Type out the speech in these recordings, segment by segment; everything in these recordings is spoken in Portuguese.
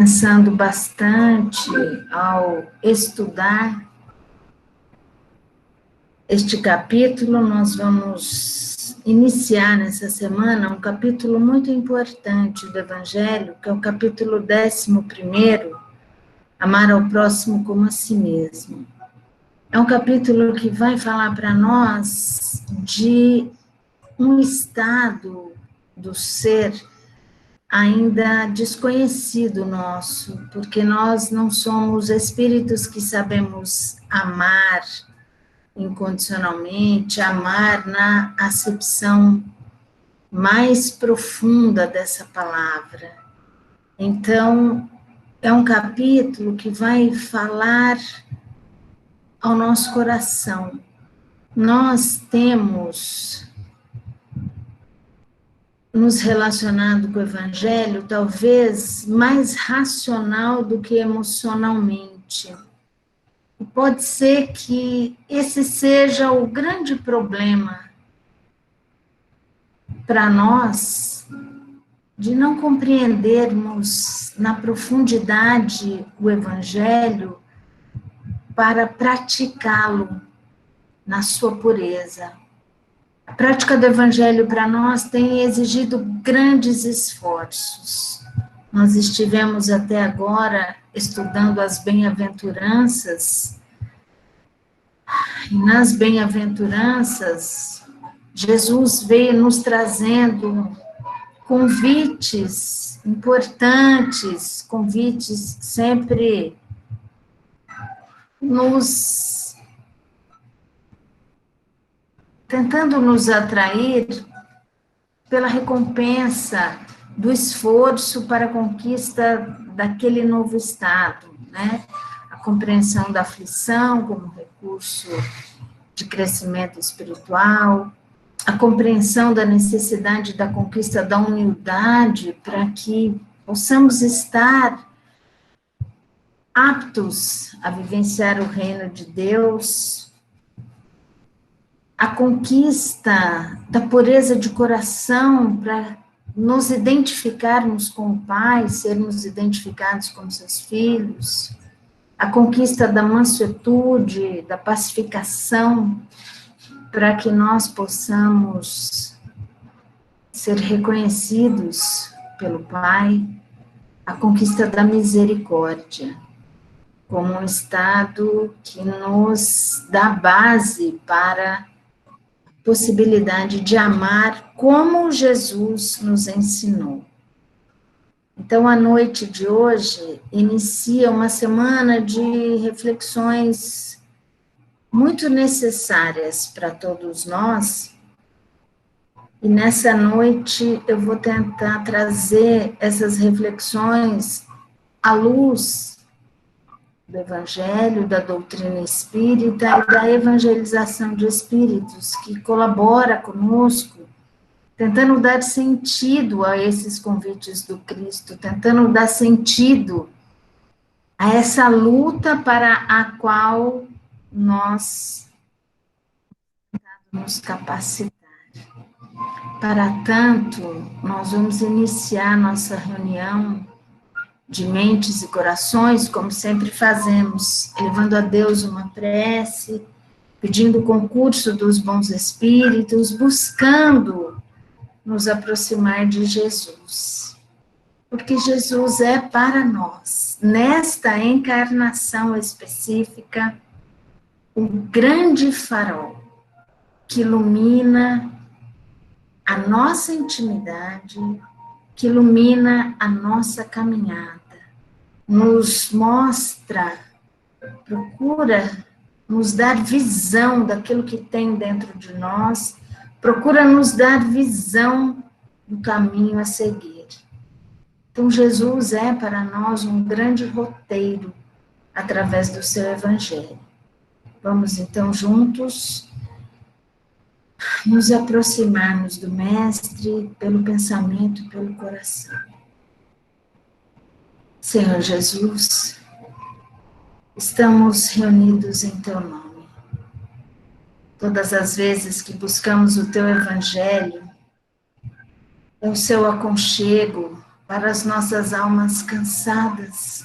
Pensando bastante ao estudar este capítulo, nós vamos iniciar nessa semana um capítulo muito importante do Evangelho, que é o capítulo 11, Amar ao próximo como a si mesmo. É um capítulo que vai falar para nós de um estado do ser ainda desconhecido nosso, porque nós não somos espíritos que sabemos amar incondicionalmente, amar na acepção mais profunda dessa palavra. Então, é um capítulo que vai falar ao nosso coração. Nós temos nos relacionado com o Evangelho, talvez mais racional do que emocionalmente. E pode ser que esse seja o grande problema para nós, de não compreendermos na profundidade o Evangelho para praticá-lo na sua pureza. A prática do Evangelho para nós tem exigido grandes esforços. Nós estivemos até agora estudando as bem-aventuranças, e nas bem-aventuranças, Jesus veio nos trazendo convites importantes, convites sempre tentando nos atrair pela recompensa do esforço para a conquista daquele novo estado, né? A compreensão da aflição como recurso de crescimento espiritual, a compreensão da necessidade da conquista da humildade para que possamos estar aptos a vivenciar o reino de Deus, a conquista da pureza de coração para nos identificarmos com o Pai, sermos identificados como seus filhos, a conquista da mansuetude, da pacificação, para que nós possamos ser reconhecidos pelo Pai, a conquista da misericórdia, como um estado que nos dá base para possibilidade de amar como Jesus nos ensinou. Então, a noite de hoje inicia uma semana de reflexões muito necessárias para todos nós, e nessa noite eu vou tentar trazer essas reflexões à luz do Evangelho, da doutrina espírita e da evangelização de espíritos, que colabora conosco, tentando dar sentido a esses convites do Cristo, tentando dar sentido a essa luta para a qual nós nos capacitar. Para tanto, nós vamos iniciar nossa reunião de mentes e corações, como sempre fazemos, levando a Deus uma prece, pedindo o concurso dos bons espíritos, buscando nos aproximar de Jesus. Porque Jesus é para nós, nesta encarnação específica, o grande farol que ilumina a nossa intimidade, que ilumina a nossa caminhada, nos mostra, procura nos dar visão daquilo que tem dentro de nós, procura nos dar visão do caminho a seguir. Então, Jesus é para nós um grande roteiro através do seu Evangelho. Vamos, então, juntos nos aproximarmos do Mestre pelo pensamento e pelo coração. Senhor Jesus, estamos reunidos em Teu nome. Todas as vezes que buscamos o Teu Evangelho, é o seu aconchego para as nossas almas cansadas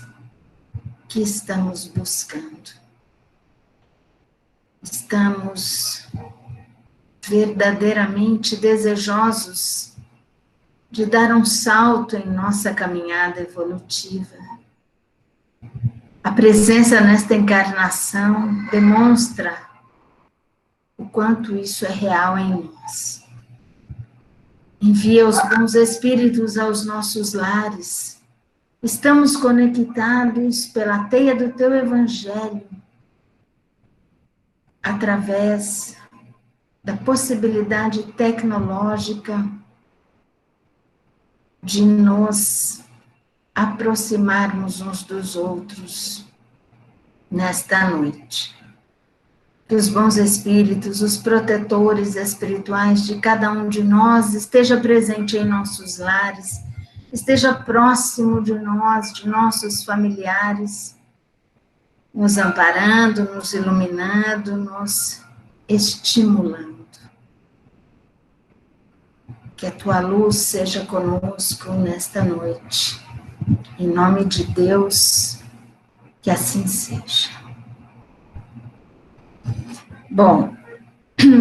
que estamos buscando. Estamos verdadeiramente desejosos de dar um salto em nossa caminhada evolutiva. A presença nesta encarnação demonstra o quanto isso é real em nós. Envia os bons espíritos aos nossos lares. Estamos conectados pela teia do teu evangelho, através da possibilidade tecnológica de nos aproximarmos uns dos outros nesta noite. Que os bons espíritos, os protetores espirituais de cada um de nós esteja presente em nossos lares, esteja próximo de nós, de nossos familiares, nos amparando, nos iluminando, nos estimulando. Que a tua luz seja conosco nesta noite. Em nome de Deus, que assim seja. Bom,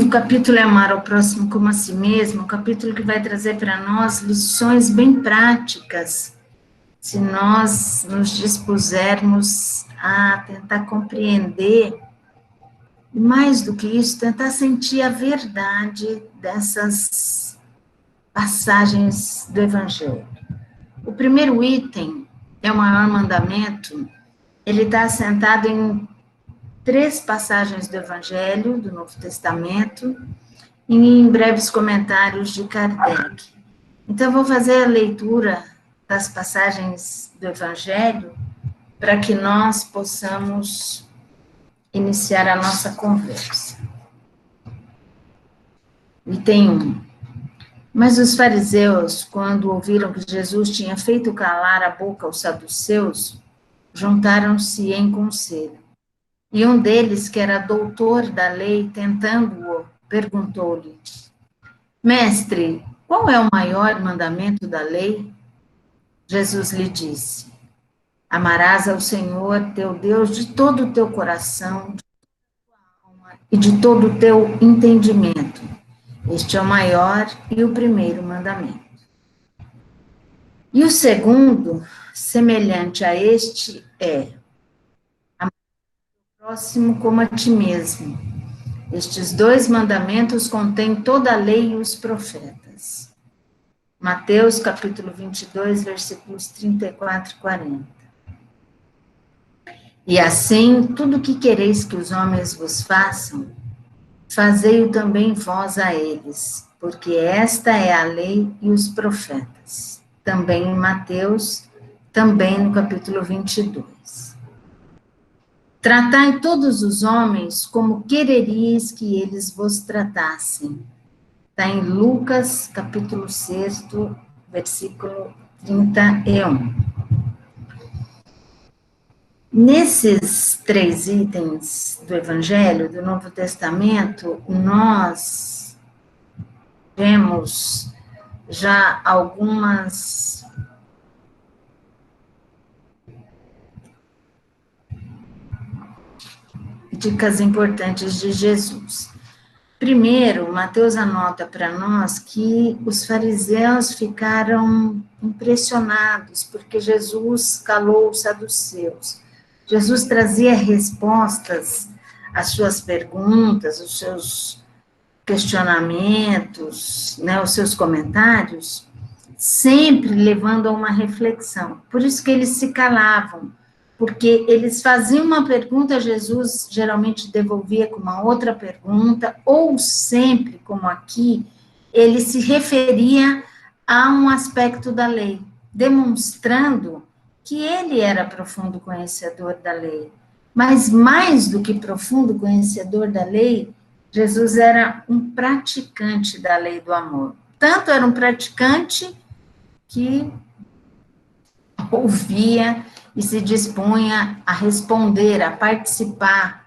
o capítulo é Amar ao Próximo como a Si Mesmo, um capítulo que vai trazer para nós lições bem práticas, se nós nos dispusermos a tentar compreender, e mais do que isso, tentar sentir a verdade dessas passagens do Evangelho. O primeiro item é o maior mandamento, ele está assentado em 3 passagens do Evangelho, do Novo Testamento, e em breves comentários de Kardec. Então, eu vou fazer a leitura das passagens do Evangelho para que nós possamos iniciar a nossa conversa. Item 1. Mas os fariseus, quando ouviram que Jesus tinha feito calar a boca aos saduceus, juntaram-se em conselho. E um deles, que era doutor da lei, tentando-o, perguntou-lhe: Mestre, qual é o maior mandamento da lei? Jesus lhe disse: Amarás ao Senhor, teu Deus, de todo o teu coração e de todo o teu entendimento. Este é o maior e o primeiro mandamento. E o segundo, semelhante a este, é: próximo como a ti mesmo. Estes 2 mandamentos contêm toda a lei e os profetas. Mateus, capítulo 22, versículos 34 e 40. E assim, tudo o que quereis que os homens vos façam, fazei-o também vós a eles, porque esta é a lei e os profetas. Também em Mateus, também no capítulo 22. Tratai todos os homens como quereríeis que eles vos tratassem. Está em Lucas, capítulo 6, versículo 31. Nesses 3 itens do Evangelho, do Novo Testamento, nós vemos já algumas dicas importantes de Jesus. Primeiro, Mateus anota para nós que os fariseus ficaram impressionados porque Jesus calou os saduceus. Jesus trazia respostas às suas perguntas, os seus questionamentos, né, os seus comentários, sempre levando a uma reflexão. Por isso que eles se calavam, porque eles faziam uma pergunta, Jesus geralmente devolvia com uma outra pergunta, ou sempre, como aqui, ele se referia a um aspecto da lei, demonstrando que ele era profundo conhecedor da lei. Mas mais do que profundo conhecedor da lei, Jesus era um praticante da lei do amor. Tanto era um praticante que ouvia e se dispunha a responder, a participar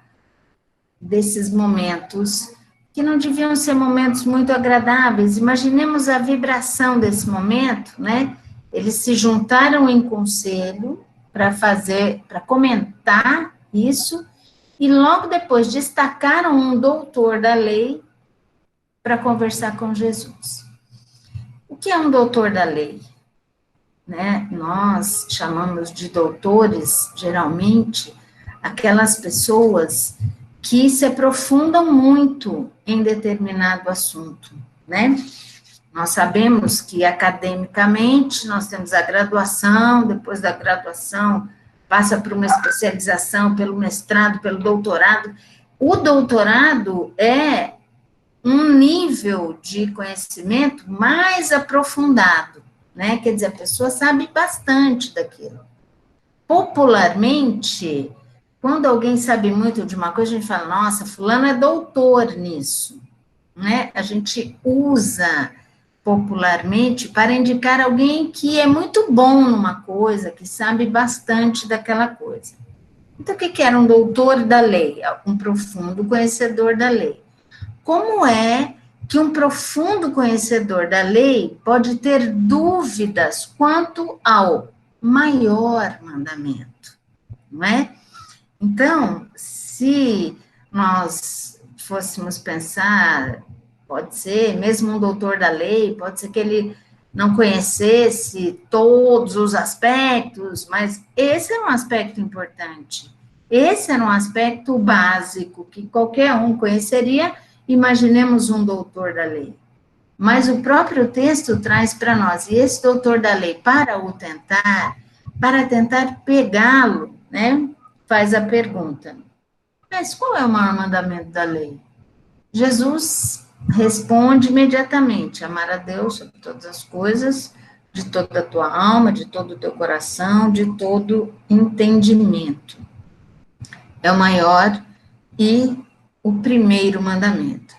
desses momentos, que não deviam ser momentos muito agradáveis. Imaginemos a vibração desse momento, né? Eles se juntaram em conselho para comentar isso, e logo depois destacaram um doutor da lei para conversar com Jesus. O que é um doutor da lei? Né? Nós chamamos de doutores, geralmente, aquelas pessoas que se aprofundam muito em determinado assunto, né? Nós sabemos que, academicamente, nós temos a graduação, depois da graduação, passa por uma especialização, pelo mestrado, pelo doutorado. O doutorado é um nível de conhecimento mais aprofundado, né? Quer dizer, a pessoa sabe bastante daquilo. Popularmente, quando alguém sabe muito de uma coisa, a gente fala, nossa, fulano é doutor nisso, né? A gente usa popularmente para indicar alguém que é muito bom numa coisa, que sabe bastante daquela coisa. Então, o que era um doutor da lei? Um profundo conhecedor da lei. Como é que um profundo conhecedor da lei pode ter dúvidas quanto ao maior mandamento, não é? Então, se nós fôssemos pensar, pode ser, mesmo um doutor da lei, pode ser que ele não conhecesse todos os aspectos, mas esse é um aspecto importante. Esse era um aspecto básico que qualquer um conheceria. Imaginemos um doutor da lei. Mas o próprio texto traz para nós, e esse doutor da lei, para tentar pegá-lo, né, faz a pergunta, mas qual é o maior mandamento da lei? Jesus responde imediatamente, amar a Deus sobre todas as coisas, de toda a tua alma, de todo o teu coração, de todo entendimento. É o maior e o primeiro mandamento.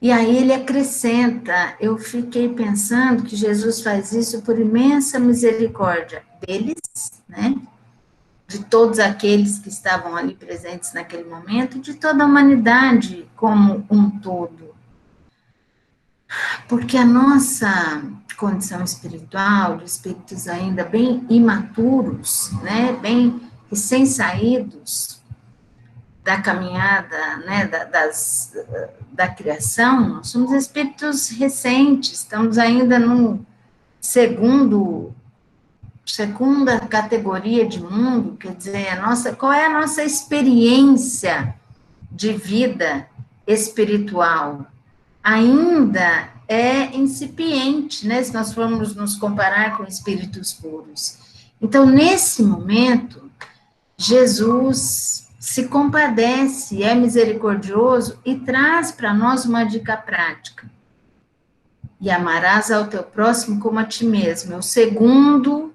E aí ele acrescenta, eu fiquei pensando que Jesus faz isso por imensa misericórdia deles, né? De todos aqueles que estavam ali presentes naquele momento, de toda a humanidade como um todo. Porque a nossa condição espiritual, de espíritos ainda bem imaturos, né? Bem recém-saídos da caminhada, né, da criação, nós somos espíritos recentes, estamos ainda no segunda categoria de mundo, quer dizer, qual é a nossa experiência de vida espiritual? Ainda é incipiente, né, se nós formos nos comparar com espíritos puros. Então, nesse momento, Jesus se compadece, é misericordioso e traz para nós uma dica prática. E amarás ao teu próximo como a ti mesmo. É o segundo.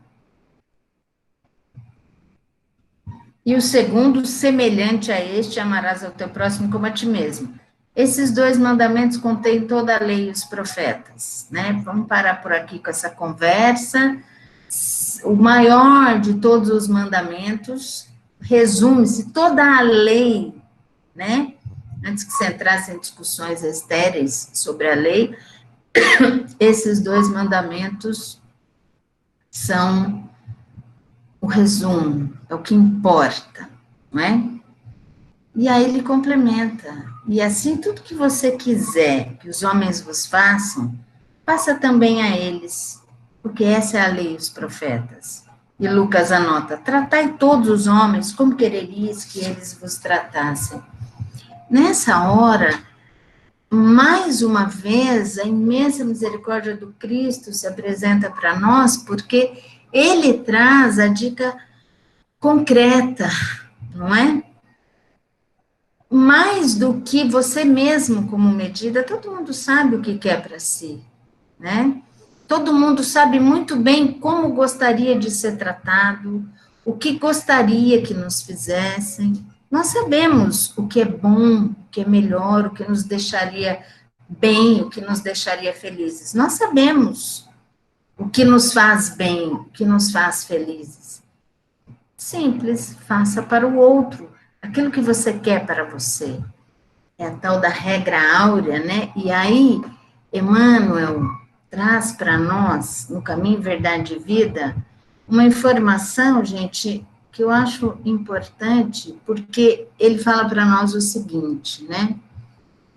E o segundo, semelhante a este, amarás ao teu próximo como a ti mesmo. Esses dois mandamentos contêm toda a lei e os profetas, né? Vamos parar por aqui com essa conversa. O maior de todos os mandamentos resume-se toda a lei, né? Antes que você entrasse em discussões estéreis sobre a lei, esses dois mandamentos são o resumo, é o que importa, não é? E aí ele complementa, e assim tudo que você quiser que os homens vos façam, faça também a eles, porque essa é a lei e os profetas. E Lucas anota, tratai todos os homens como quererias que eles vos tratassem. Nessa hora, mais uma vez, a imensa misericórdia do Cristo se apresenta para nós, porque ele traz a dica concreta, não é? Mais do que você mesmo como medida, todo mundo sabe o que quer para si, né? Todo mundo sabe muito bem como gostaria de ser tratado, o que gostaria que nos fizessem. Nós sabemos o que é bom, o que é melhor, o que nos deixaria bem, o que nos deixaria felizes. Nós sabemos o que nos faz bem, o que nos faz felizes. Simples, faça para o outro aquilo que você quer para você. É a tal da regra áurea, né? E aí, Emmanuel, traz para nós, no Caminho, Verdade e Vida, uma informação, gente, que eu acho importante, porque ele fala para nós o seguinte, né?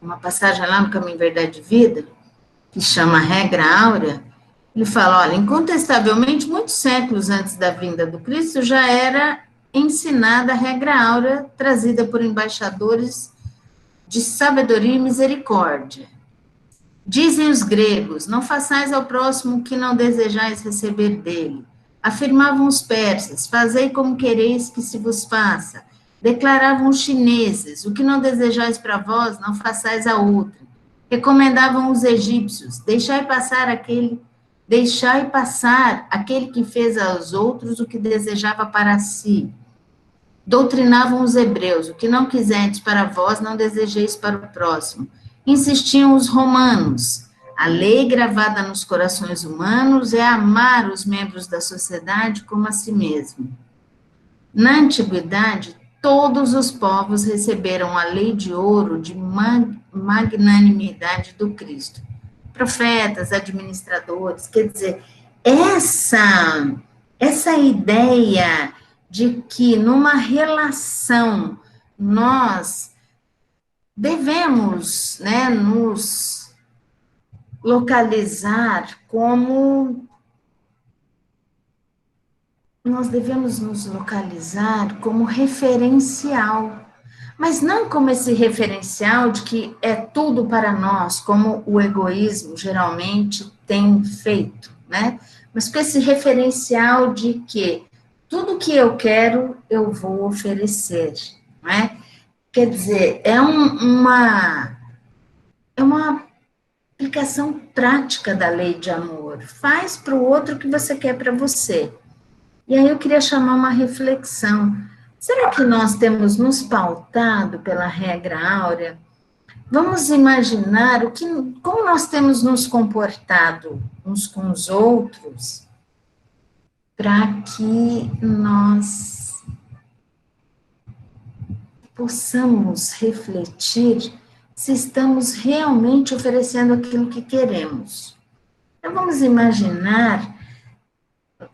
Uma passagem lá no Caminho, Verdade e Vida, que chama Regra Áurea, ele fala, olha, incontestavelmente, muitos séculos antes da vinda do Cristo, já era ensinada a regra áurea trazida por embaixadores de sabedoria e misericórdia. Dizem os gregos, não façais ao próximo o que não desejais receber dele. Afirmavam os persas, fazei como quereis que se vos faça. Declaravam os chineses, o que não desejais para vós, não façais a outra. Recomendavam os egípcios, deixai passar aquele que fez aos outros o que desejava para si. Doutrinavam os hebreus, o que não quiserdes para vós, não desejeis para o próximo. Insistiam os romanos, a lei gravada nos corações humanos é amar os membros da sociedade como a si mesmo. Na antiguidade, todos os povos receberam a lei de ouro de magnanimidade do Cristo. Profetas, administradores, quer dizer, essa ideia de que numa relação nós devemos, né, nos localizar como referencial, mas não como esse referencial de que é tudo para nós, como o egoísmo geralmente tem feito, né? Mas com esse referencial de que tudo que eu quero, eu vou oferecer, não é? Quer dizer, é uma aplicação prática da lei de amor. Faz para o outro o que você quer para você. E aí eu queria chamar uma reflexão. Será que nós temos nos pautado pela regra áurea? Vamos imaginar como nós temos nos comportado uns com os outros para que nós possamos refletir se estamos realmente oferecendo aquilo que queremos. Então, vamos imaginar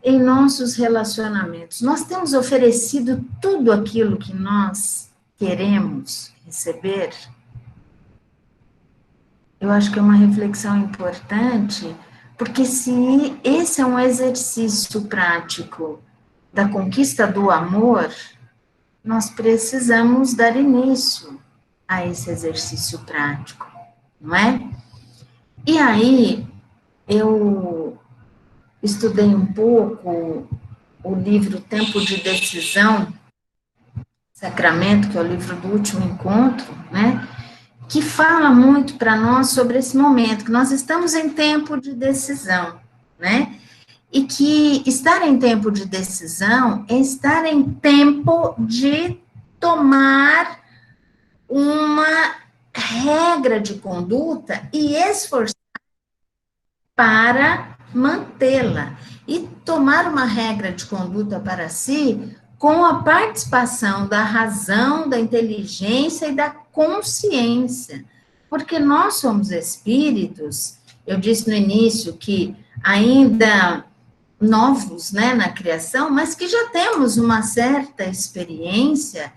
em nossos relacionamentos, nós temos oferecido tudo aquilo que nós queremos receber? Eu acho que é uma reflexão importante, porque se esse é um exercício prático da conquista do amor, nós precisamos dar início a esse exercício prático, não é? E aí, eu estudei um pouco o livro Tempo de Decisão, Sacramento, que é o livro do último encontro, né? Que fala muito para nós sobre esse momento, que nós estamos em tempo de decisão, né? E que estar em tempo de decisão é estar em tempo de tomar uma regra de conduta e esforçar para mantê-la. E tomar uma regra de conduta para si com a participação da razão, da inteligência e da consciência. Porque nós somos espíritos, eu disse no início que ainda novos, né, na criação, mas que já temos uma certa experiência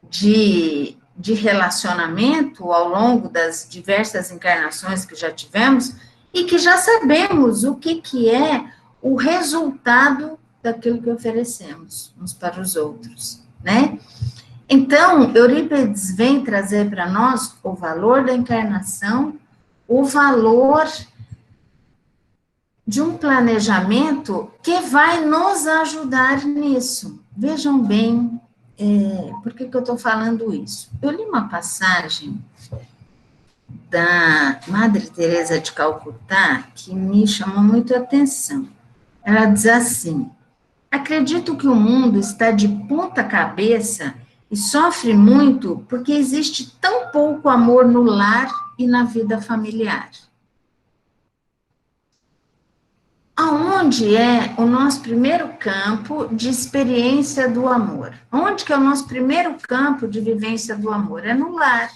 de relacionamento ao longo das diversas encarnações que já tivemos e que já sabemos o que é o resultado daquilo que oferecemos uns para os outros, né? Então, Eurípides vem trazer para nós o valor da encarnação, o valor de um planejamento que vai nos ajudar nisso. Vejam bem, por que eu estou falando isso? Eu li uma passagem da Madre Teresa de Calcutá que me chamou muito a atenção. Ela diz assim: acredito que o mundo está de ponta cabeça e sofre muito porque existe tão pouco amor no lar e na vida familiar. Aonde é o nosso primeiro campo de experiência do amor? Onde que é o nosso primeiro campo de vivência do amor? É no lar.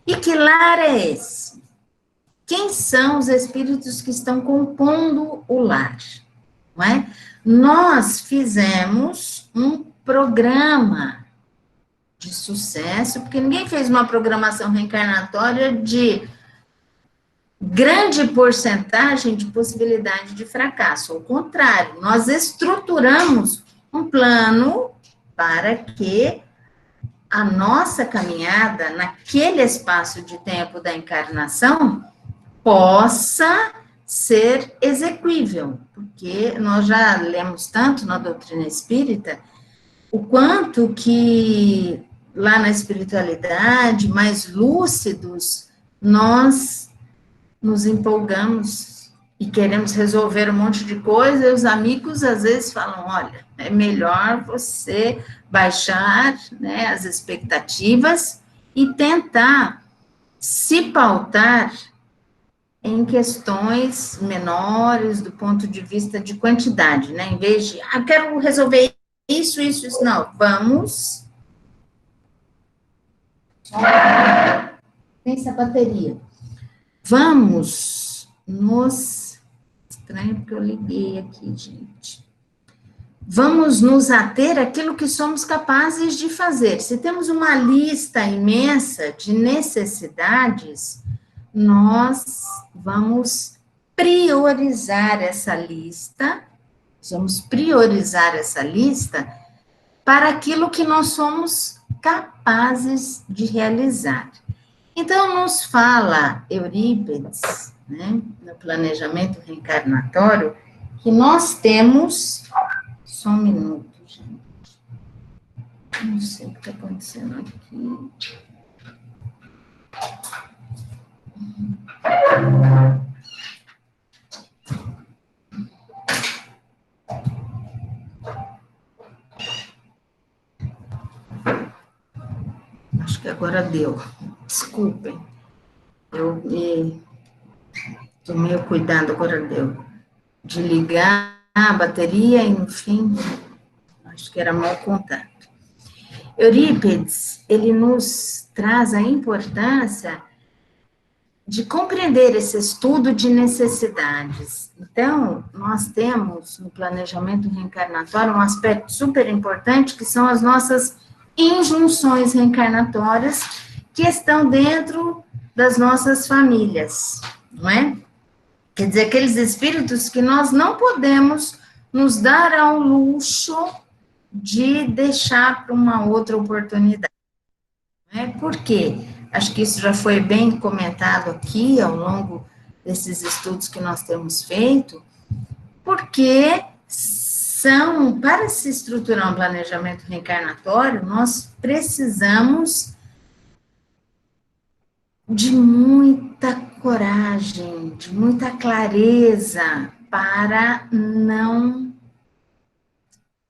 E que lar é esse? quem são os espíritos que estão compondo o lar, não é? Nós fizemos um programa de sucesso, porque ninguém fez uma programação reencarnatória de grande porcentagem de possibilidade de fracasso. Ao contrário, nós estruturamos um plano para que a nossa caminhada naquele espaço de tempo da encarnação possa ser exequível, porque nós já lemos tanto na doutrina espírita o quanto que lá na espiritualidade, mais lúcidos, nós nos empolgamos e queremos resolver um monte de coisa, e os amigos às vezes falam, olha, é melhor você baixar, né, as expectativas e tentar se pautar em questões menores do ponto de vista de quantidade, né, em vez de, quero resolver isso, não, vamos... Tem essa bateria. Vamos nos... Estranho porque eu liguei aqui, gente. Vamos nos ater àquilo que somos capazes de fazer. Se temos uma lista imensa de necessidades, nós vamos priorizar essa lista, para aquilo que nós somos capazes de realizar. Então, nos fala Eurípides, né, no planejamento reencarnatório, que nós temos... Só um minuto, gente. Não sei o que está acontecendo aqui. Acho que agora deu. Desculpem. Eu tomei o cuidado, agora deu, de ligar a bateria e, no fim, acho que era mau contato. Eurípides, ele nos traz a importância de compreender esse estudo de necessidades. Então, nós temos no planejamento reencarnatório um aspecto super importante, que são as nossas injunções reencarnatórias, que estão dentro das nossas famílias, não é? Quer dizer, aqueles espíritos que nós não podemos nos dar ao luxo de deixar para uma outra oportunidade. Não é? Por quê? Acho que isso já foi bem comentado aqui ao longo desses estudos que nós temos feito, porque para se estruturar um planejamento reencarnatório, nós precisamos de muita coragem, de muita clareza para não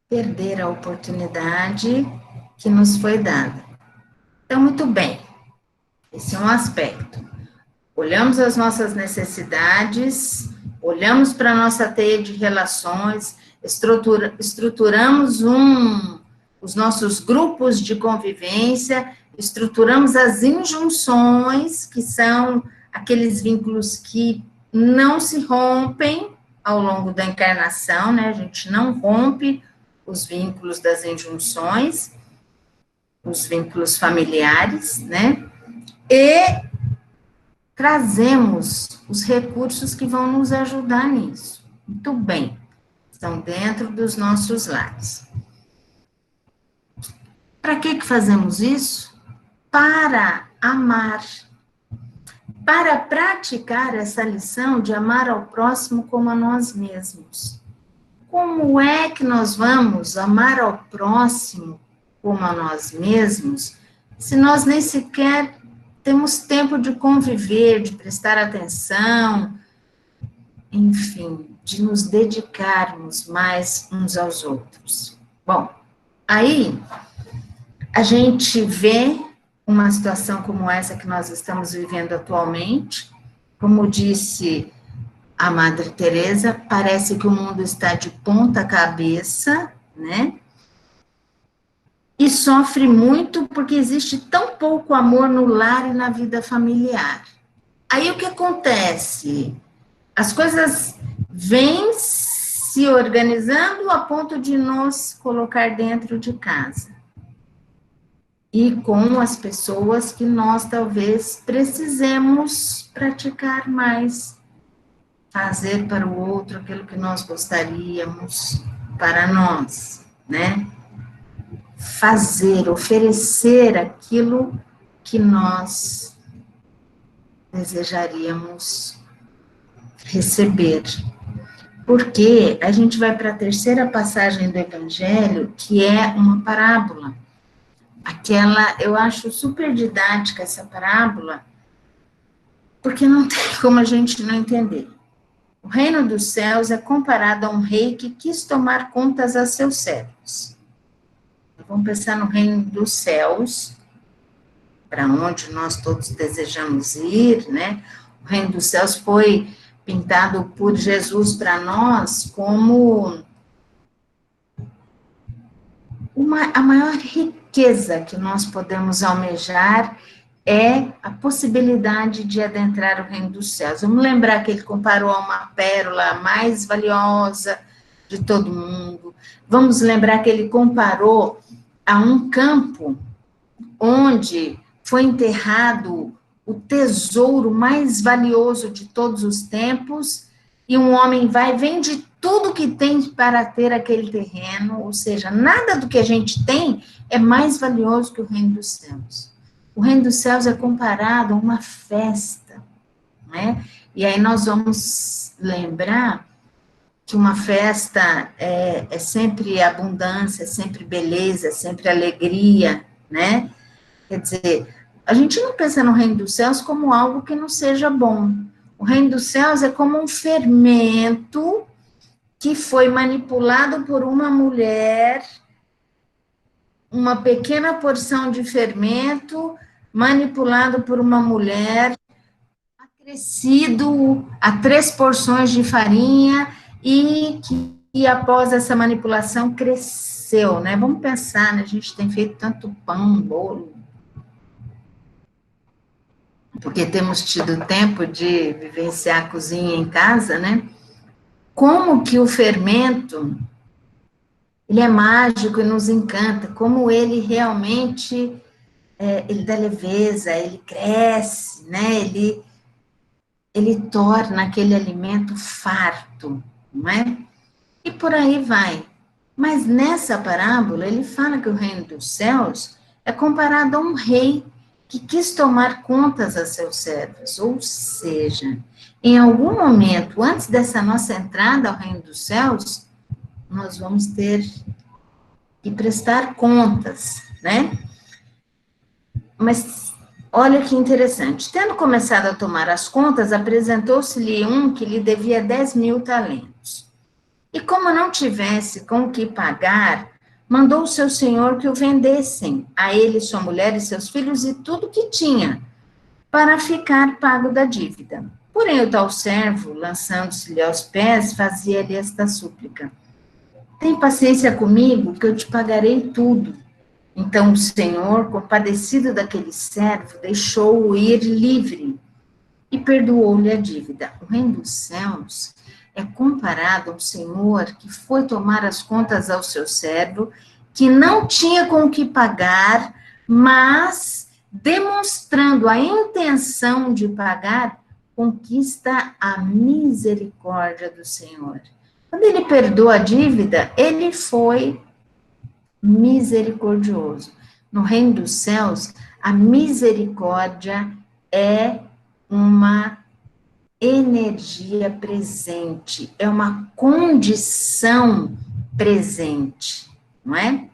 perder a oportunidade que nos foi dada. Então, muito bem, esse é um aspecto. Olhamos as nossas necessidades, olhamos para a nossa teia de relações, estruturamos os nossos grupos de convivência, estruturamos as injunções, que são aqueles vínculos que não se rompem ao longo da encarnação, né? A gente não rompe os vínculos das injunções, os vínculos familiares, né? E trazemos os recursos que vão nos ajudar nisso. Muito bem, estão dentro dos nossos lares. Para que fazemos isso? Para amar, para praticar essa lição de amar ao próximo como a nós mesmos. Como é que nós vamos amar ao próximo como a nós mesmos, se nós nem sequer temos tempo de conviver, de prestar atenção, enfim, de nos dedicarmos mais uns aos outros? Bom, aí a gente vê uma situação como essa que nós estamos vivendo atualmente. Como disse a Madre Teresa, parece que o mundo está de ponta cabeça, né? E sofre muito porque existe tão pouco amor no lar e na vida familiar. Aí o que acontece? As coisas vêm se organizando a ponto de nos colocar dentro de casa. E com as pessoas que nós talvez precisemos praticar mais, fazer para o outro aquilo que nós gostaríamos para nós, né? Fazer, oferecer aquilo que nós desejaríamos receber. Porque a gente vai para a terceira passagem do Evangelho, que é uma parábola. Aquela, eu acho super didática essa parábola, porque não tem como a gente não entender. O reino dos céus é comparado a um rei que quis tomar contas a seus servos. Vamos pensar no reino dos céus, para onde nós todos desejamos ir, né? O reino dos céus foi pintado por Jesus para nós como a maior riqueza que nós podemos almejar é a possibilidade de adentrar o reino dos céus. Vamos lembrar que ele comparou a uma pérola mais valiosa de todo mundo. Vamos lembrar que ele comparou a um campo onde foi enterrado o tesouro mais valioso de todos os tempos, e um homem vai, vende tudo que tem para ter aquele terreno, ou seja, nada do que a gente tem é mais valioso que o reino dos céus. O reino dos céus é comparado a uma festa, né? E aí nós vamos lembrar que uma festa é sempre abundância, é sempre beleza, é sempre alegria, né? Quer dizer, a gente não pensa no reino dos céus como algo que não seja bom. O reino dos céus é como um fermento que foi manipulado por uma mulher, uma pequena porção de fermento manipulado por uma mulher, acrescido a 3 porções de farinha e que após essa manipulação cresceu, né? Vamos pensar, né? A gente tem feito tanto pão, bolo, porque temos tido tempo de vivenciar a cozinha em casa, né? Como que o fermento, ele é mágico e nos encanta, como ele realmente, ele dá leveza, ele cresce, né? Ele torna aquele alimento farto, não é? E por aí vai. Mas nessa parábola, ele fala que o reino dos céus é comparado a um rei que quis tomar contas a seus servos, ou seja, em algum momento, antes dessa nossa entrada ao reino dos céus, nós vamos ter que prestar contas, né? Mas olha que interessante, tendo começado a tomar as contas, apresentou-se-lhe um que lhe devia 10.000 talentos. E como não tivesse com o que pagar, mandou o seu senhor que o vendessem, a ele, sua mulher e seus filhos e tudo que tinha, para ficar pago da dívida. Porém, o tal servo, lançando-se-lhe aos pés, fazia-lhe esta súplica: tem paciência comigo, que eu te pagarei tudo. Então o senhor, compadecido daquele servo, deixou-o ir livre e perdoou-lhe a dívida. O reino dos céus é comparado ao senhor que foi tomar as contas ao seu servo, que não tinha com o que pagar, mas, demonstrando a intenção de pagar, conquista a misericórdia do Senhor. Quando ele perdoa a dívida, ele foi misericordioso. No reino dos céus, a misericórdia é uma energia presente, é uma condição presente, não é?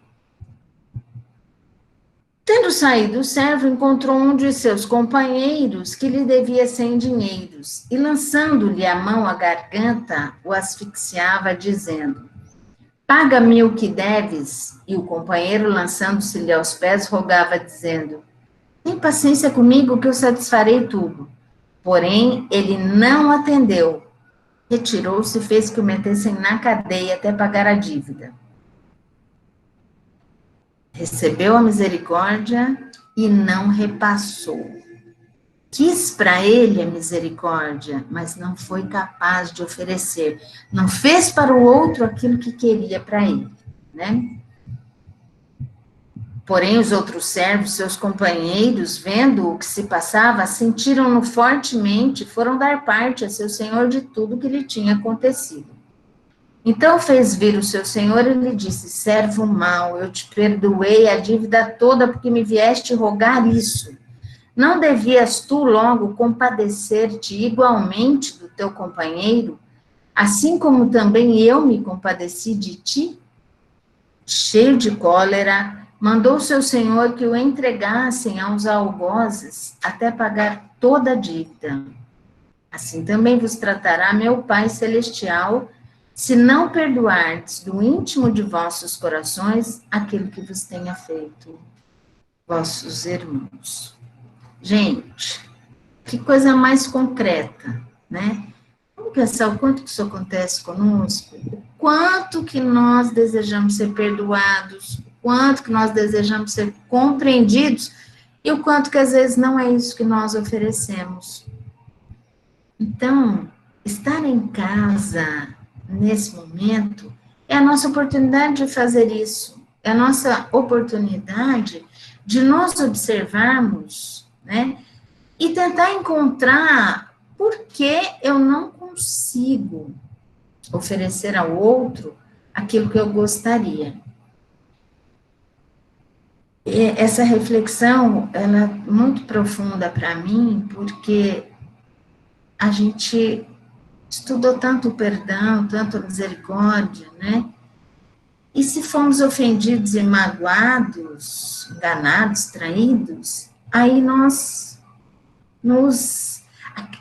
Tendo saído o servo, encontrou um de seus companheiros que lhe devia 100 dinheiros, e lançando-lhe a mão à garganta, o asfixiava, dizendo: paga-me o que deves. E o companheiro, lançando-se-lhe aos pés, rogava, dizendo: tem paciência comigo, que eu satisfarei tudo. Porém, ele não atendeu. Retirou-se e fez que o metessem na cadeia até pagar a dívida. Recebeu a misericórdia e não repassou. quis para ele a misericórdia, mas não foi capaz de oferecer. Não fez para o outro aquilo que queria para ele, né? Porém, os outros servos, seus companheiros, vendo o que se passava, sentiram-no fortemente e foram dar parte a seu senhor de tudo o que lhe tinha acontecido. Então fez vir o seu senhor e lhe disse: servo mau, eu te perdoei a dívida toda porque me vieste rogar isso. Não devias tu logo compadecer-te igualmente do teu companheiro, assim como também eu me compadeci de ti? Cheio de cólera, mandou seu senhor que o entregassem aos algozes até pagar toda a dívida. Assim também vos tratará meu Pai Celestial, se não perdoardes do íntimo de vossos corações aquilo que vos tenha feito vossos irmãos. Gente, que coisa mais concreta, né? Vamos pensar o quanto que isso acontece conosco, o quanto que nós desejamos ser perdoados, o quanto que nós desejamos ser compreendidos e o quanto que às vezes não é isso que nós oferecemos. Então, estar em casa nesse momento é a nossa oportunidade de fazer isso, é a nossa oportunidade de nos observarmos, né? E tentar encontrar por que eu não consigo oferecer ao outro aquilo que eu gostaria. E essa reflexão, ela é muito profunda para mim, porque a gente estudou tanto o perdão, tanto a misericórdia, né? E se fomos ofendidos e magoados, enganados, traídos, aí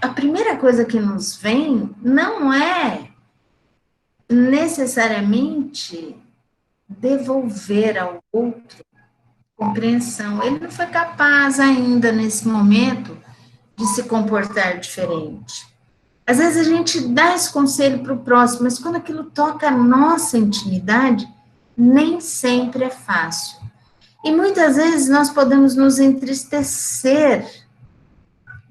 a primeira coisa que nos vem não é necessariamente devolver ao outro compreensão. Ele não foi capaz ainda, nesse momento, de se comportar diferente. Às vezes a gente dá esse conselho para o próximo, mas quando aquilo toca a nossa intimidade, nem sempre é fácil. E muitas vezes nós podemos nos entristecer.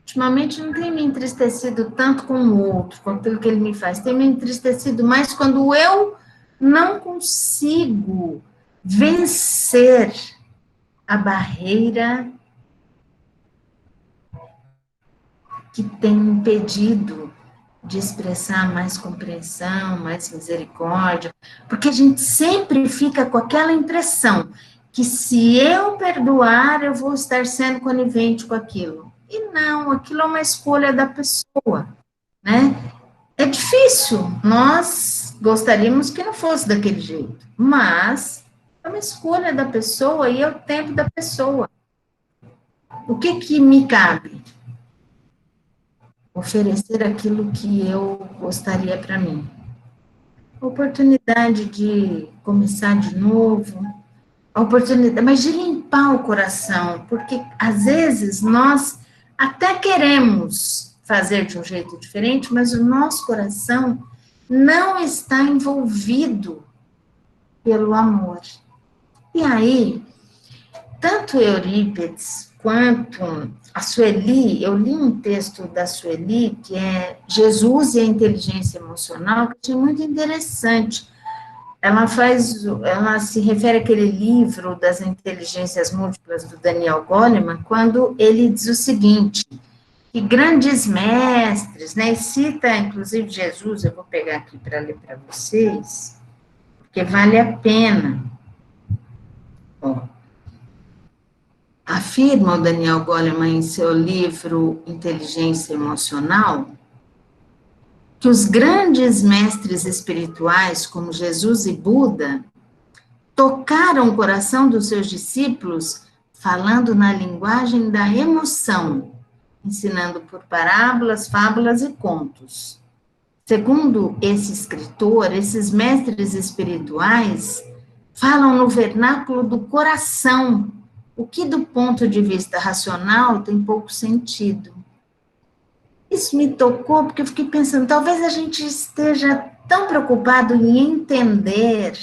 Ultimamente não tem me entristecido tanto com o outro, com aquilo que ele me faz. Tem me entristecido mais quando eu não consigo vencer a barreira que tem impedido de expressar mais compreensão, mais misericórdia, porque a gente sempre fica com aquela impressão que se eu perdoar, eu vou estar sendo conivente com aquilo. E não, aquilo é uma escolha da pessoa, né? É difícil, nós gostaríamos que não fosse daquele jeito, mas é uma escolha da pessoa e é o tempo da pessoa. O que me cabe? Oferecer aquilo que eu gostaria para mim. Oportunidade de começar de novo, a oportunidade, mas de limpar o coração, porque às vezes nós até queremos fazer de um jeito diferente, mas o nosso coração não está envolvido pelo amor. E aí, tanto Eurípides quanto a Sueli, eu li um texto da Sueli, que é Jesus e a Inteligência Emocional, que é muito interessante. Ela se refere àquele livro das inteligências múltiplas do Daniel Goleman, quando ele diz o seguinte, que grandes mestres, né, e cita inclusive Jesus, eu vou pegar aqui para ler para vocês, porque vale a pena. Ó, afirma o Daniel Goleman em seu livro Inteligência Emocional, que os grandes mestres espirituais, como Jesus e Buda, tocaram o coração dos seus discípulos falando na linguagem da emoção, ensinando por parábolas, fábulas e contos. Segundo esse escritor, esses mestres espirituais falam no vernáculo do coração, o que do ponto de vista racional tem pouco sentido. Isso me tocou porque eu fiquei pensando, talvez a gente esteja tão preocupado em entender,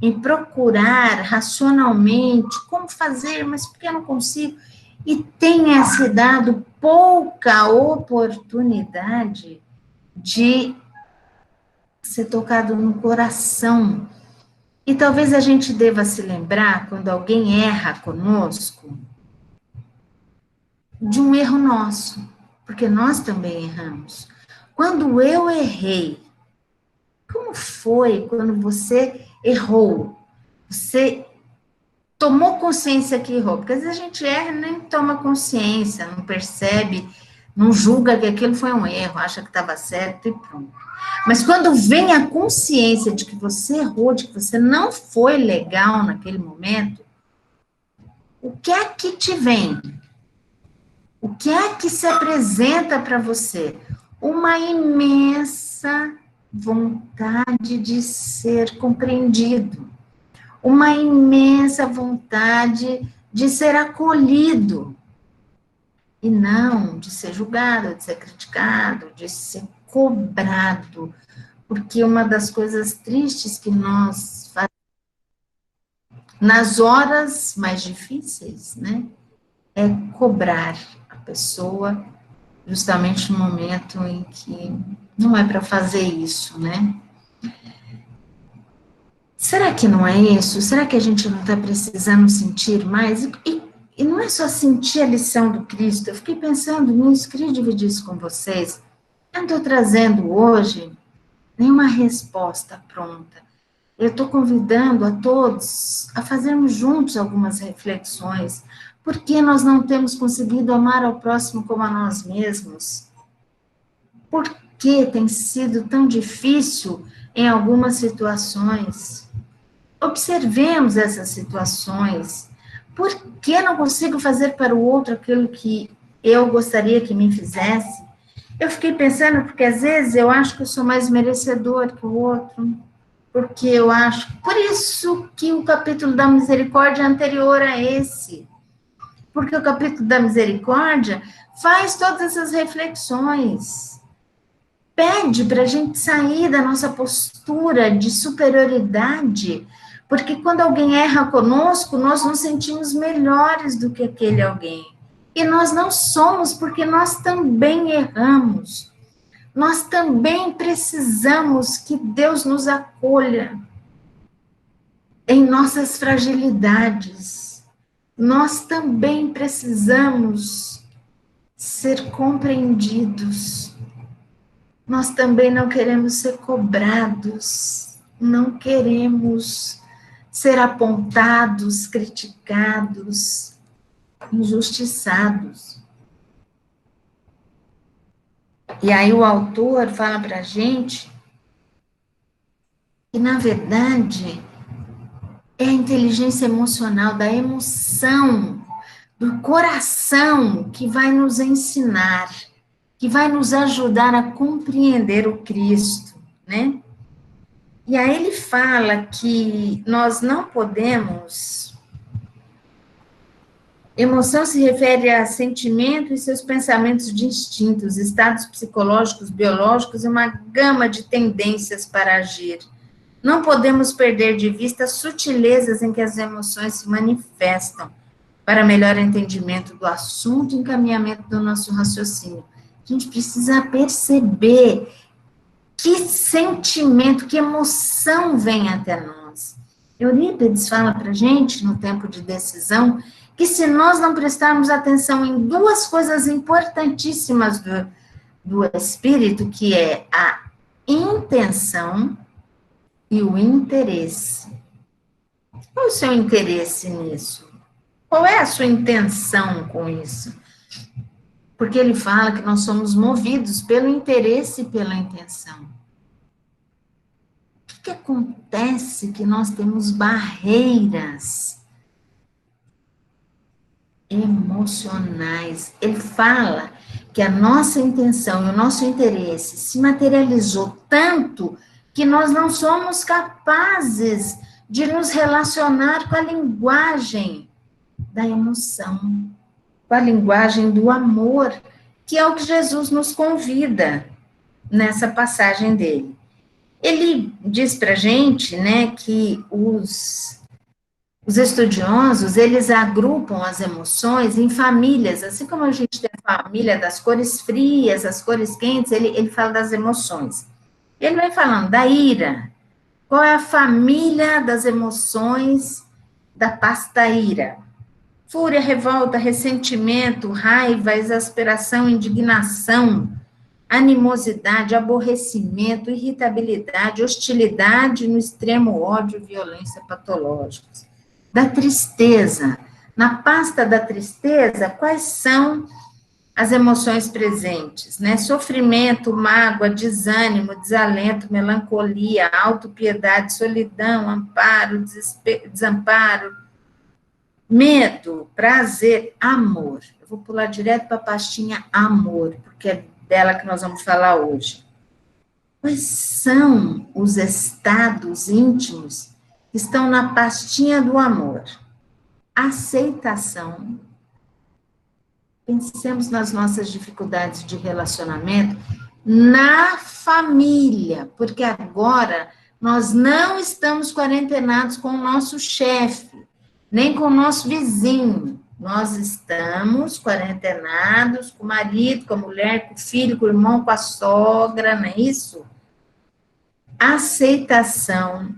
em procurar racionalmente como fazer, mas por que eu não consigo? e tenha se dado pouca oportunidade de ser tocado no coração. E talvez a gente deva se lembrar, quando alguém erra conosco, de um erro nosso, porque nós também erramos. Quando eu errei, como foi quando você errou? Você tomou consciência que errou? Porque às vezes a gente erra e nem toma consciência, não percebe, não julga que aquilo foi um erro, acha que estava certo e pronto. Mas quando vem a consciência de que você errou, de que você não foi legal naquele momento, o que é que te vem? O que é que se apresenta para você? Uma imensa vontade de ser compreendido, uma imensa vontade de ser acolhido, e não de ser julgado, de ser criticado, de ser cobrado, porque uma das coisas tristes que nós fazemos nas horas mais difíceis, né, é cobrar a pessoa justamente no momento em que não é para fazer isso, né? Será que não é isso? Será que a gente não está precisando sentir mais? E não é só sentir a lição do Cristo, eu fiquei pensando nisso, queria dividir isso com vocês. Eu não estou trazendo hoje nenhuma resposta pronta. Eu estou convidando a todos a fazermos juntos algumas reflexões. Por que nós não temos conseguido amar ao próximo como a nós mesmos? Por que tem sido tão difícil em algumas situações? Observemos essas situações. Por que não consigo fazer para o outro aquilo que eu gostaria que me fizesse? Eu fiquei pensando, porque às vezes eu acho que eu sou mais merecedor que o outro, porque eu acho. Por isso que o capítulo da misericórdia é anterior a esse. Porque o capítulo da misericórdia faz todas essas reflexões. Pede para a gente sair da nossa postura de superioridade, porque quando alguém erra conosco, nós nos sentimos melhores do que aquele alguém. E nós não somos, porque nós também erramos. Nós também precisamos que Deus nos acolha em nossas fragilidades. Nós também precisamos ser compreendidos. Nós também não queremos ser cobrados, não queremos ser apontados, criticados, injustiçados. E aí o autor fala para a gente que, na verdade, é a inteligência emocional, da emoção, do coração, que vai nos ensinar, que vai nos ajudar a compreender o Cristo, né? E aí ele fala que nós não podemos. Emoção se refere a sentimento e seus pensamentos distintos, estados psicológicos, biológicos e uma gama de tendências para agir. Não podemos perder de vista as sutilezas em que as emoções se manifestam, para melhor entendimento do assunto e encaminhamento do nosso raciocínio. A gente precisa perceber que sentimento, que emoção vem até nós. Eurípides fala para a gente, no Tempo de Decisão, que se nós não prestarmos atenção em duas coisas importantíssimas do espírito, que é a intenção e o interesse. Qual é o seu interesse nisso? Qual é a sua intenção com isso? Porque ele fala que nós somos movidos pelo interesse e pela intenção. O que acontece que nós temos barreiras emocionais? Ele fala que a nossa intenção e o nosso interesse se materializou tanto que nós não somos capazes de nos relacionar com a linguagem da emoção, com a linguagem do amor, que é o que Jesus nos convida nessa passagem dele. Ele diz para a gente, né, que Os estudiosos, eles agrupam as emoções em famílias, assim como a gente tem a família das cores frias, as cores quentes, ele fala das emoções. Ele vai falando da ira. Qual é a família das emoções da pasta ira? Fúria, revolta, ressentimento, raiva, exasperação, indignação, animosidade, aborrecimento, irritabilidade, hostilidade, no extremo ódio, violência patológicos. Da tristeza. Na pasta da tristeza, quais são as emoções presentes, né? Sofrimento, mágoa, desânimo, desalento, melancolia, autopiedade, solidão, amparo, desamparo, medo, prazer, amor. Eu vou pular direto para a pastinha amor, porque é dela que nós vamos falar hoje. Quais são os estados íntimos que estão na pastinha do amor? Aceitação. Pensemos nas nossas dificuldades de relacionamento na família, porque agora nós não estamos quarentenados com o nosso chefe, nem com o nosso vizinho. Nós estamos quarentenados com o marido, com a mulher, com o filho, com o irmão, com a sogra, não é isso? Aceitação,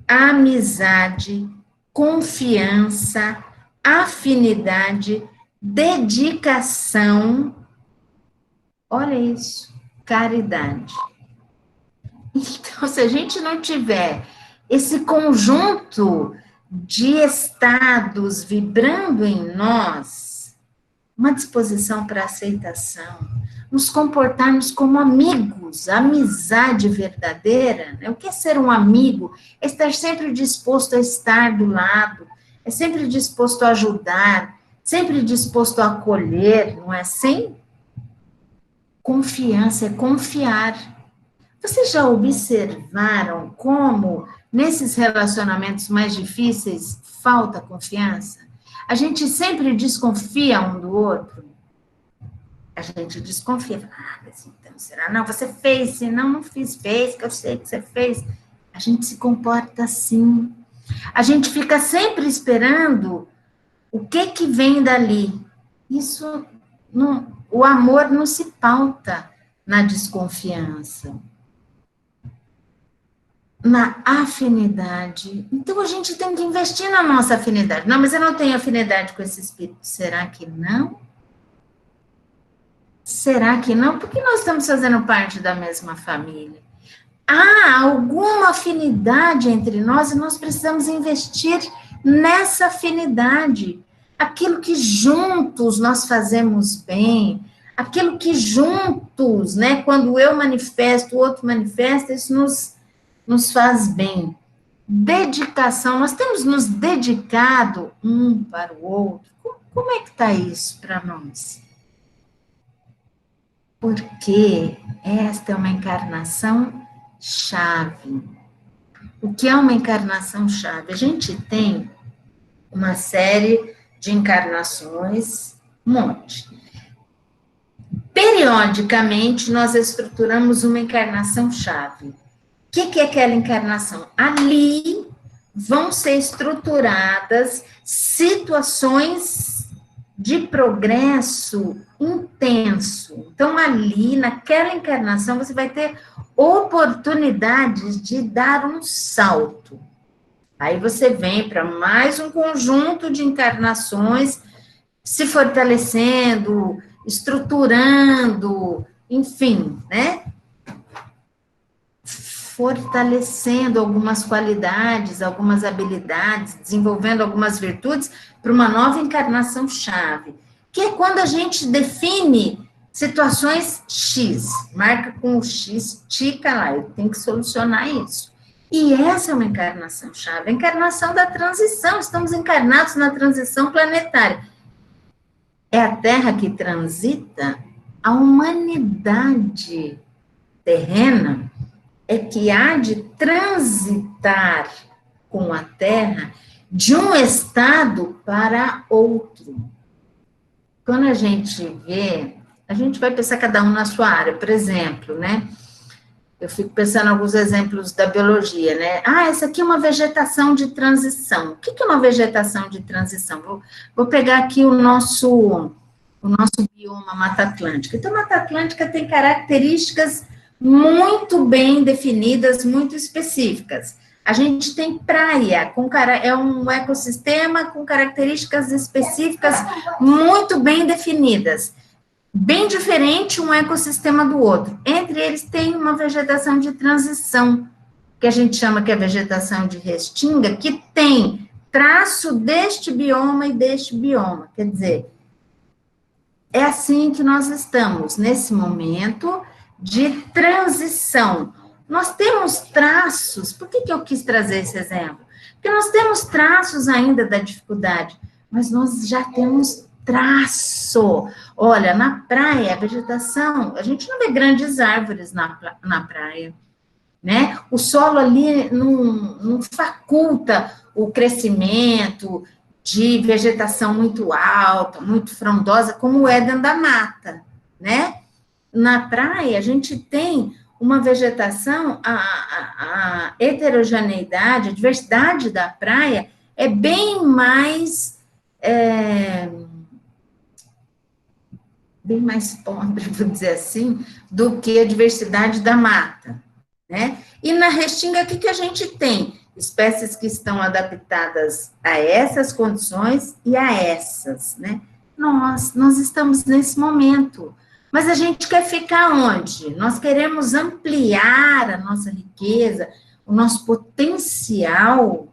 amizade, confiança, afinidade, dedicação, olha isso, caridade. Então, se a gente não tiver esse conjunto de estados vibrando em nós, uma disposição para aceitação, nos comportarmos como amigos, amizade verdadeira, né? O que é ser um amigo? É estar sempre disposto a estar do lado, é sempre disposto a ajudar, sempre disposto a acolher, não é assim? Confiança é confiar. Vocês já observaram como, nesses relacionamentos mais difíceis, falta confiança? A gente sempre desconfia um do outro. A gente desconfia. Ah, mas então, será? Não, você fez. Se não, não fiz. Fez, que eu sei que você fez. A gente se comporta assim. A gente fica sempre esperando o que vem dali. Isso, não, o amor não se pauta na desconfiança, na afinidade. Então, a gente tem que investir na nossa afinidade. Não, mas eu não tenho afinidade com esse espírito. Será que não? Será que não? Porque nós estamos fazendo parte da mesma família. Há alguma afinidade entre nós e nós precisamos investir nessa afinidade. Aquilo que juntos nós fazemos bem, aquilo que juntos, né, quando eu manifesto, o outro manifesta, isso nos faz bem. Dedicação, nós temos nos dedicado um para o outro. Como é que está isso para nós? Porque esta é uma encarnação chave. O que é uma encarnação chave? A gente tem uma série de encarnações, um monte. Periodicamente, nós estruturamos uma encarnação chave. O que é aquela encarnação? Ali vão ser estruturadas situações de progresso intenso. Então, ali, naquela encarnação, você vai ter oportunidades de dar um salto. Aí você vem para mais um conjunto de encarnações, se fortalecendo, estruturando, enfim, né? Fortalecendo algumas qualidades, algumas habilidades, desenvolvendo algumas virtudes para uma nova encarnação chave, que é quando a gente define situações X, marca com o X, tica lá, eu tenho que solucionar isso. E essa é uma encarnação chave, a encarnação da transição, estamos encarnados na transição planetária. É a Terra que transita, a humanidade terrena é que há de transitar com a Terra de um estado para outro. Quando a gente vê, a gente vai pensar cada um na sua área, por exemplo, né? Eu fico pensando em alguns exemplos da biologia, né? Ah, essa aqui é uma vegetação de transição. O que é uma vegetação de transição? Vou pegar aqui o nosso bioma Mata Atlântica. Então, a Mata Atlântica tem características muito bem definidas, muito específicas. A gente tem praia, é um ecossistema com características específicas muito bem definidas. Bem diferente um ecossistema do outro. Entre eles tem uma vegetação de transição, que a gente chama que é vegetação de restinga, que tem traço deste bioma e deste bioma. Quer dizer, é assim que nós estamos, nesse momento de transição. Nós temos traços, por que eu quis trazer esse exemplo? Porque nós temos traços ainda da dificuldade, mas nós já temos traço. Olha, na praia, a vegetação, a gente não vê grandes árvores na praia, né? O solo ali não faculta o crescimento de vegetação muito alta, muito frondosa, como é dentro da mata, né? Na praia, a gente tem uma vegetação, a heterogeneidade, a diversidade da praia é bem mais pobre, vou dizer assim, do que a diversidade da mata, né? E na restinga, o que a gente tem? Espécies que estão adaptadas a essas condições e a essas, né? Nós estamos nesse momento, mas a gente quer ficar onde? Nós queremos ampliar a nossa riqueza, o nosso potencial,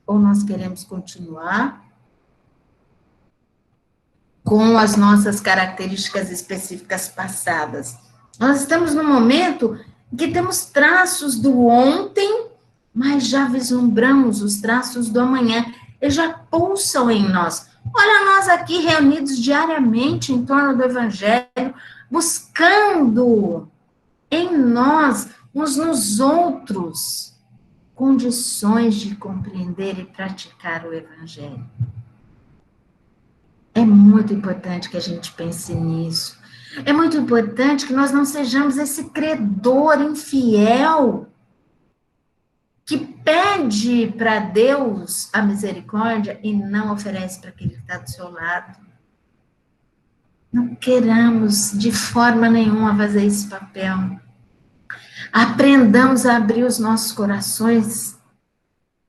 ou nós queremos continuar com as nossas características específicas passadas? Nós estamos num momento que temos traços do ontem, mas já vislumbramos os traços do amanhã, e já pulsam em nós. Olha nós aqui reunidos diariamente em torno do Evangelho, buscando em nós, uns nos outros, condições de compreender e praticar o Evangelho. É muito importante que a gente pense nisso. É muito importante que nós não sejamos esse credor infiel que pede para Deus a misericórdia e não oferece para aquele que está do seu lado. Não queramos de forma nenhuma fazer esse papel. Aprendamos a abrir os nossos corações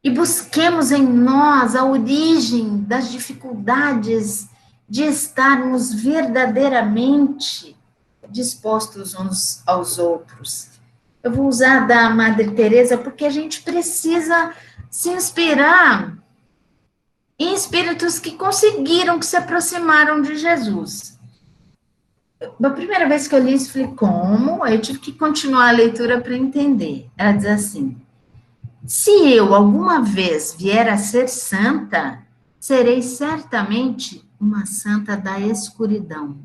e busquemos em nós a origem das dificuldades de estarmos verdadeiramente dispostos uns aos outros. Eu vou usar da Madre Teresa porque a gente precisa se inspirar em espíritos que conseguiram, que se aproximaram de Jesus. A primeira vez que eu li isso, falei, como? Aí eu tive que continuar a leitura para entender. Ela diz assim, se eu alguma vez vier a ser santa, serei certamente uma santa da escuridão.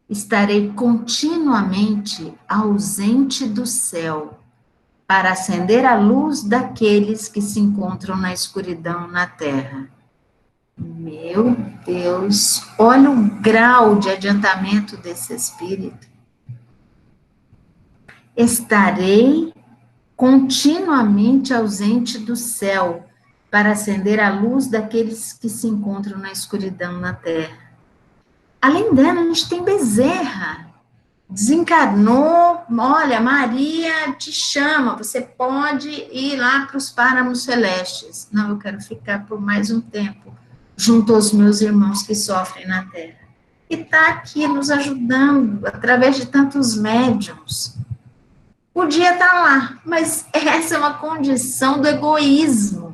Estarei continuamente ausente do céu, para acender a luz daqueles que se encontram na escuridão na terra. Meu Deus, olha o grau de adiantamento desse espírito. Estarei continuamente ausente do céu, para acender a luz daqueles que se encontram na escuridão na terra. Além dela, a gente tem Bezerra. Desencarnou, olha, Maria te chama, você pode ir lá para os páramos celestes. Não, eu quero ficar por mais um tempo, junto aos meus irmãos que sofrem na terra. E está aqui nos ajudando, através de tantos médiuns. Podia estar lá, mas essa é uma condição do egoísmo.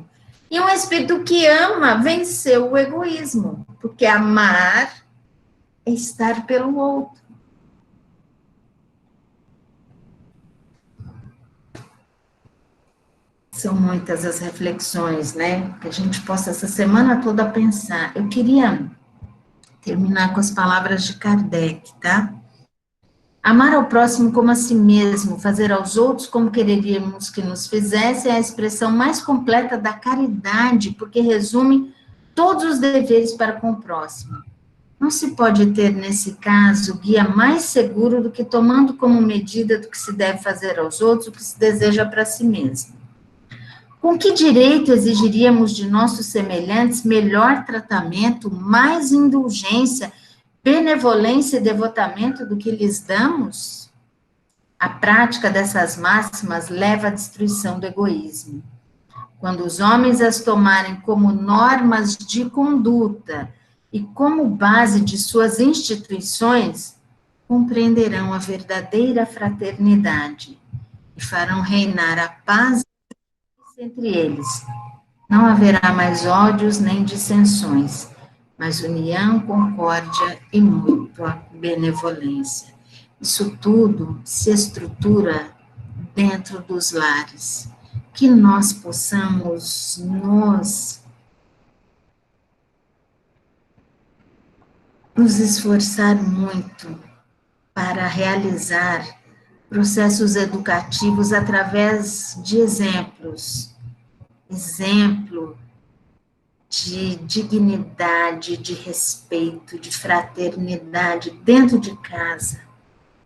E um espírito que ama venceu o egoísmo, porque amar é estar pelo outro. São muitas as reflexões, né? Que a gente possa essa semana toda pensar. Eu queria terminar com as palavras de Kardec, tá? Amar ao próximo como a si mesmo, fazer aos outros como quereríamos que nos fizessem, é a expressão mais completa da caridade, porque resume todos os deveres para com o próximo. Não se pode ter, nesse caso, guia mais seguro do que tomando como medida do que se deve fazer aos outros o que se deseja para si mesmo. Com que direito exigiríamos de nossos semelhantes melhor tratamento, mais indulgência, benevolência e devotamento do que lhes damos? A prática dessas máximas leva à destruição do egoísmo. Quando os homens as tomarem como normas de conduta e como base de suas instituições, compreenderão a verdadeira fraternidade e farão reinar a paz entre eles. Não haverá mais ódios nem dissensões, mas união, concórdia e mútua benevolência. Isso tudo se estrutura dentro dos lares. Que nós possamos nos esforçar muito para realizar processos educativos através de exemplo de dignidade, de respeito, de fraternidade dentro de casa,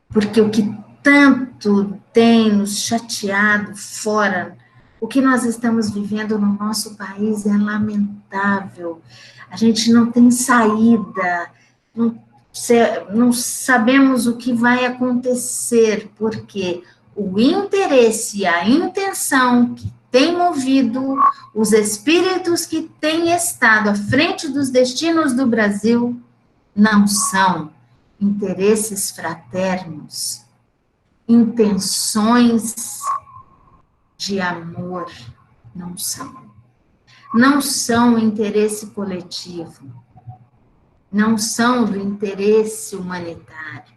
porque o que tanto tem nos chateado fora, o que nós estamos vivendo no nosso país é lamentável. A gente não tem saída, não sabemos o que vai acontecer, porque o interesse e a intenção que tem movido os espíritos que têm estado à frente dos destinos do Brasil não são interesses fraternos, intenções de amor, não são. Não são interesse coletivo, não são do interesse humanitário.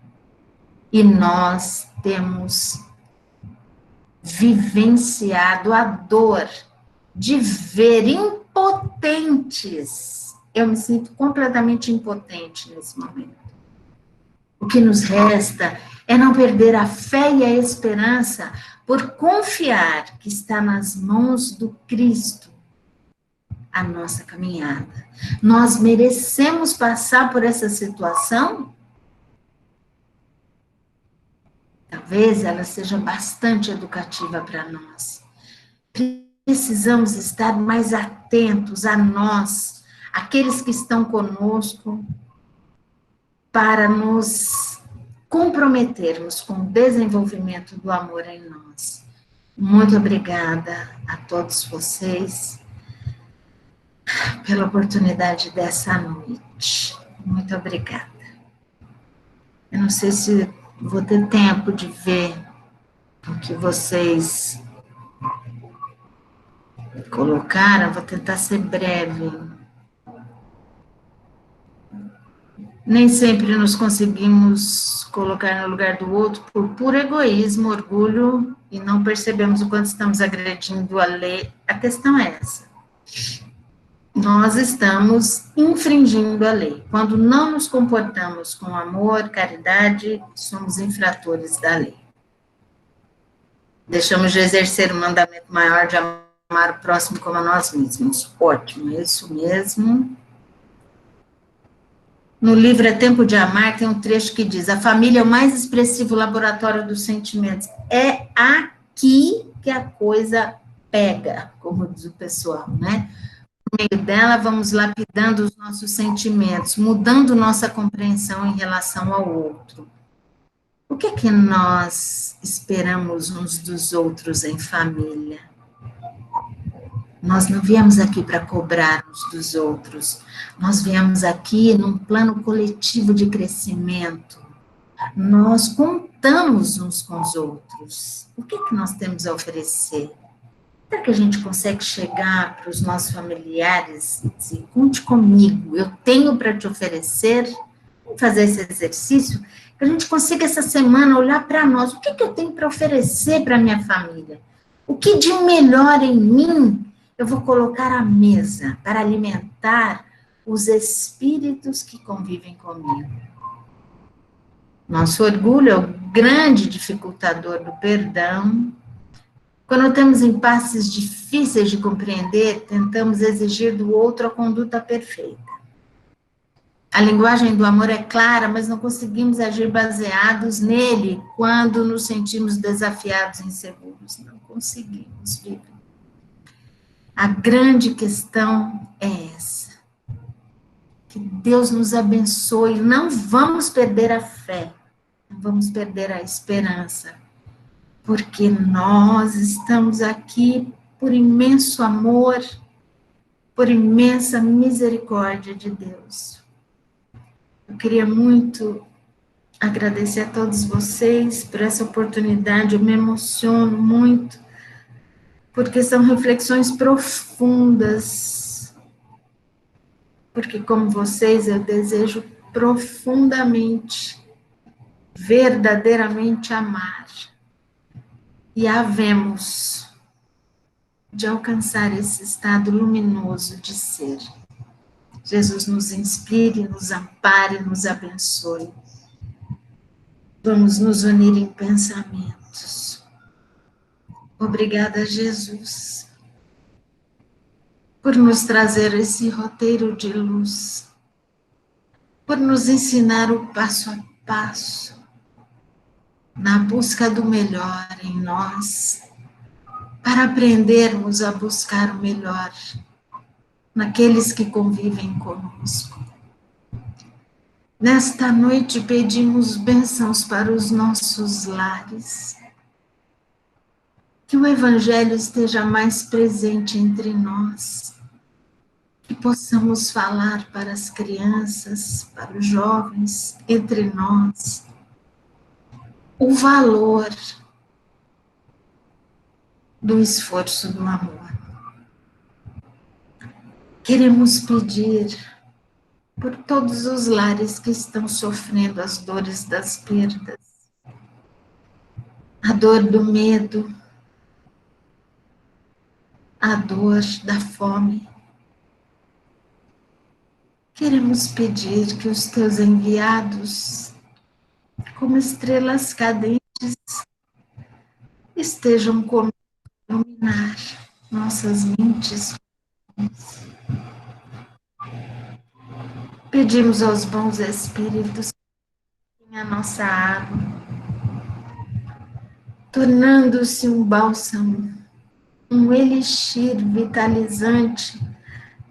E nós temos vivenciado a dor de ver impotentes. Eu me sinto completamente impotente nesse momento. O que nos resta é não perder a fé e a esperança por confiar que está nas mãos do Cristo a nossa caminhada. Nós merecemos passar por essa situação? Talvez ela seja bastante educativa para nós. Precisamos estar mais atentos a nós, aqueles que estão conosco, para nos comprometermos com o desenvolvimento do amor em nós. Muito obrigada a todos vocês pela oportunidade dessa noite. Muito obrigada. Eu não sei se vou ter tempo de ver o que vocês colocaram, vou tentar ser breve. Nem sempre nos conseguimos colocar no lugar do outro por puro egoísmo, orgulho, e não percebemos o quanto estamos agredindo a lei. A questão é essa. Nós estamos infringindo a lei. Quando não nos comportamos com amor, caridade, somos infratores da lei. Deixamos de exercer o mandamento maior de amar o próximo como a nós mesmos. Ótimo, é isso mesmo. No livro É Tempo de Amar, tem um trecho que diz: a família é o mais expressivo laboratório dos sentimentos. É aqui que a coisa pega, como diz o pessoal, né? No meio dela, vamos lapidando os nossos sentimentos, mudando nossa compreensão em relação ao outro. O que é que nós esperamos uns dos outros em família? Nós não viemos aqui para cobrar uns dos outros, nós viemos aqui num plano coletivo de crescimento. Nós contamos uns com os outros. O que é que nós temos a oferecer? Será que a gente consegue chegar para os nossos familiares e dizer: conte comigo, eu tenho para te oferecer? Vamos fazer esse exercício, que a gente consiga essa semana olhar para nós. O que eu tenho para oferecer para a minha família? O que de melhor em mim eu vou colocar à mesa para alimentar os espíritos que convivem comigo? Nosso orgulho é o grande dificultador do perdão. Quando temos impasses difíceis de compreender, tentamos exigir do outro a conduta perfeita. A linguagem do amor é clara, mas não conseguimos agir baseados nele quando nos sentimos desafiados e inseguros. Não conseguimos, Vivi. A grande questão é essa. Que Deus nos abençoe. Não vamos perder a fé. Não vamos perder a esperança. Porque nós estamos aqui por imenso amor, por imensa misericórdia de Deus. Eu queria muito agradecer a todos vocês por essa oportunidade. Eu me emociono muito, porque são reflexões profundas. Porque, como vocês, eu desejo profundamente, verdadeiramente amar. E havemos de alcançar esse estado luminoso de ser. Jesus nos inspire, nos ampare, nos abençoe. Vamos nos unir em pensamentos. Obrigada, Jesus, por nos trazer esse roteiro de luz, por nos ensinar o passo a passo, na busca do melhor em nós, para aprendermos a buscar o melhor naqueles que convivem conosco. Nesta noite pedimos bênçãos para os nossos lares, que o Evangelho esteja mais presente entre nós, que possamos falar para as crianças, para os jovens, entre nós, o valor do esforço do amor. Queremos pedir por todos os lares que estão sofrendo as dores das perdas, a dor do medo, a dor da fome. Queremos pedir que os teus enviados, como estrelas cadentes, estejam conosco a iluminar nossas mentes. Pedimos aos bons espíritos que a nossa água, tornando-se um bálsamo, um elixir vitalizante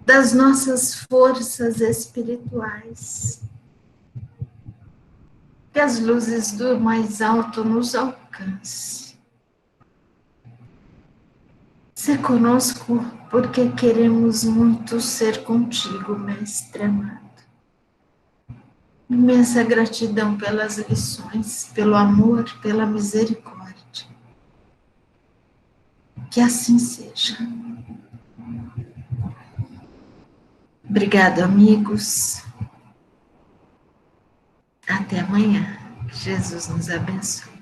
das nossas forças espirituais. Que as luzes do mais alto nos alcancem. Ser conosco porque queremos muito ser contigo, Mestre amado. Imensa gratidão pelas lições, pelo amor, pela misericórdia. Que assim seja. Obrigado, amigos. Até amanhã. Que Jesus nos abençoe.